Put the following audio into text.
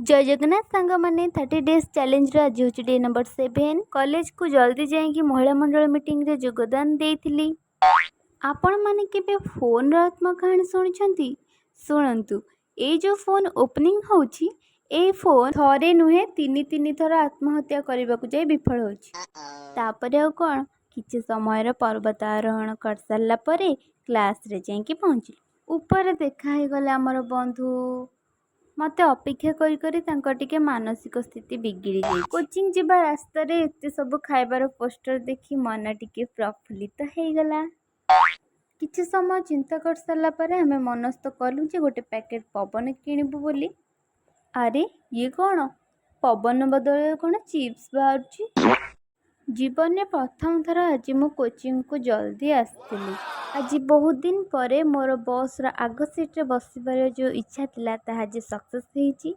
जय जगन्नाथ सांग मैंने 30 डेज चैलेंज आज हूँ डे नंबर 7 कॉलेज को जल्दी जाइए महिला मंडल मीटिंग रे योगदान देइथिली। आपण माने केबे फोन आत्मकाहानी शुणी शुणु ये जो फोन ओपनिंग होची ए फोन थरे नुहे तीन तीन थर आत्महत्या करने को जाए विफल होची। तापरे आउ कौन किछि समय पर्वत आरोहण कर सारा पर क्लास रे जाइए पहुँची ऊपर देखा ही गले आमर बंधु मते अपेक्षा करी करी तांकर टिके मानसिक स्थिति बिगिड़ी गई। कोचिंग जीवा रास्ता रे एते सब खाइबार पोस्टर देखी मन टिके प्रफुल्लित हो गला। किछि समय चिंता कर सारा पर हमें मनस्थ कलु जे गोटे पैकेट पवन किणबू बोली। अरे ये कौन पवन बदल कौन चिप्स बाहर जीवन में प्रथम थर आज मो कोचिंग को जल्दी आसती। आज बहुत दिन पर मोर बस आग सीट्रे बसबार जो इच्छा था आज सक्सेस होईची।